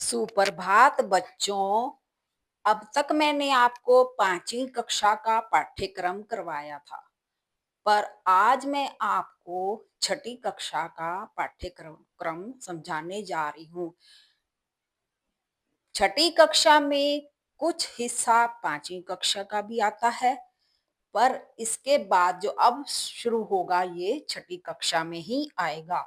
सुप्रभात बच्चों। अब तक मैंने आपको 5वीं कक्षा का पाठ्यक्रम करवाया था, पर आज मैं आपको 6ठी कक्षा का पाठ्यक्रम क्रम समझाने जा रही हूँ। 6ठी कक्षा में कुछ हिस्सा 5वीं कक्षा का भी आता है, पर इसके बाद जो अब शुरू होगा ये 6ठी कक्षा में ही आएगा।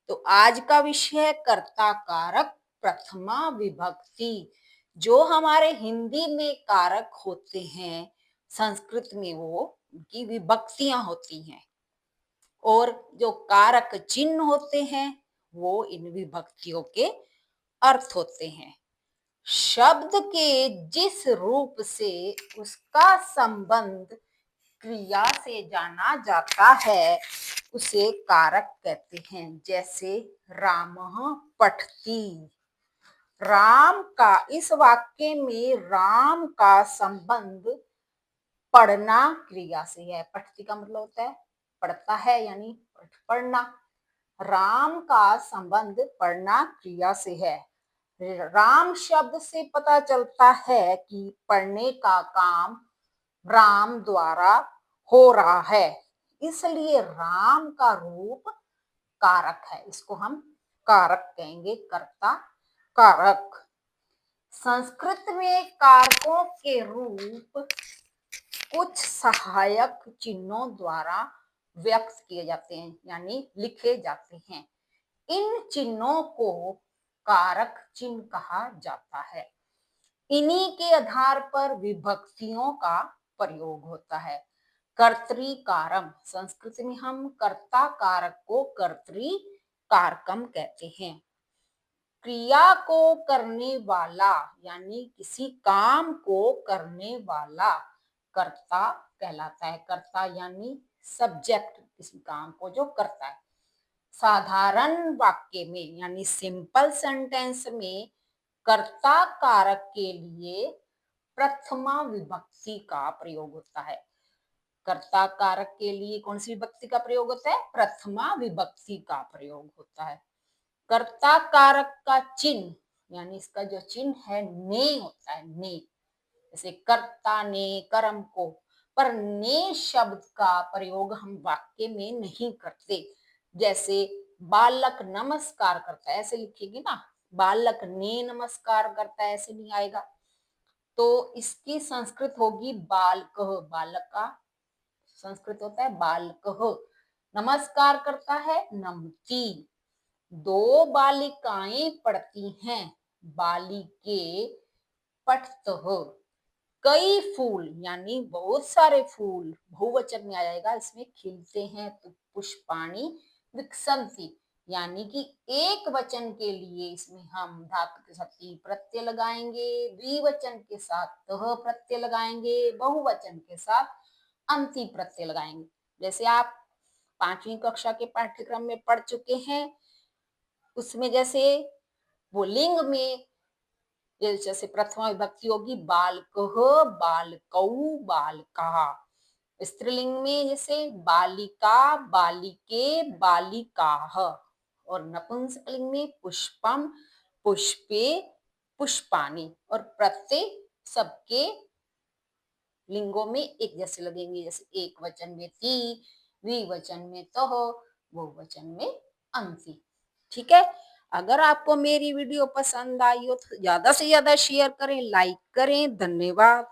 तो आज का विषय है कर्ता कारक प्रथमा विभक्ति। जो हमारे हिंदी में कारक होते हैं, संस्कृत में वो उनकी विभक्तियां होती हैं, और जो कारक चिन्ह होते हैं वो इन विभक्तियों के अर्थ होते हैं। शब्द के जिस रूप से उसका संबंध क्रिया से जाना जाता है उसे कारक कहते हैं। जैसे रामः पठति, राम का, इस वाक्य में राम का संबंध पढ़ना क्रिया से है। पठति का मतलब होता है पढ़ता है, यानी पढ़ना। राम का संबंध पढ़ना क्रिया से है। राम शब्द से पता चलता है कि पढ़ने का काम राम द्वारा हो रहा है, इसलिए राम का रूप कारक है। इसको हम कारक कहेंगे, कर्ता कारक। संस्कृत में कारकों के रूप कुछ सहायक चिन्हों द्वारा व्यक्त किए जाते हैं, यानी लिखे जाते हैं। इन चिन्हों को कारक चिन्ह कहा जाता है। इन्हीं के आधार पर विभक्तियों का प्रयोग होता है। कर्तृकारम, संस्कृत में हम कर्ता कारक को कर्तृकारकम कहते हैं। क्रिया को करने वाला, यानी किसी काम को करने वाला कर्ता कहलाता है। कर्ता यानी सब्जेक्ट, किसी काम को जो करता है। साधारण वाक्य में, यानी सिंपल सेंटेंस में कर्ता कारक के लिए प्रथमा विभक्ति का प्रयोग होता है। कर्ता कारक के लिए कौन सी विभक्ति का प्रयोग होता है? प्रथमा विभक्ति का प्रयोग होता है। कर्ता कारक का चिन्ह, यानी इसका जो चिन्ह है ने होता है, ने। जैसे कर्ता ने कर्म को, पर ने शब्द का प्रयोग हम वाक्य में नहीं करते। जैसे बालक नमस्कार करता है, ऐसे लिखेगी ना, बालक ने नमस्कार करता है, ऐसे नहीं आएगा। तो इसकी संस्कृत होगी बालकः। बालक का संस्कृत होता है बालकः। नमस्कार करता है नमति। दो बालिकाएं पढ़ती हैं, बालिके पठतः। कई फूल, यानी बहुत सारे फूल, बहुवचन में आ जाएगा, इसमें खिलते हैं तो पुष्पाणि विकसन्ति, यानी कि एक वचन के लिए इसमें हम धातु के साथ ती प्रत्यय लगाएंगे, द्विवचन के साथ तह प्रत्यय लगाएंगे, बहुवचन के साथ अंति प्रत्यय लगाएंगे। जैसे आप 5वीं कक्षा के पाठ्यक्रम में पढ़ चुके हैं, उसमें जैसे वो लिंग में जैसे प्रथमा विभक्ति होगी बालकः, बालकौ, बालका। स्त्रीलिंग में जैसे बालिका, बालिके, बालिकाः। और नपुंसकलिंग में पुष्पम, पुष्पे, पुष्पाणि। और प्रत्यय सबके लिंगों में एक जैसे लगेंगे। जैसे एक वचन में ती, द्विवचन में तह, बहुवचन में अंति। ठीक है। अगर आपको मेरी वीडियो पसंद आई हो तो ज्यादा से ज्यादा शेयर करें, लाइक करें। धन्यवाद।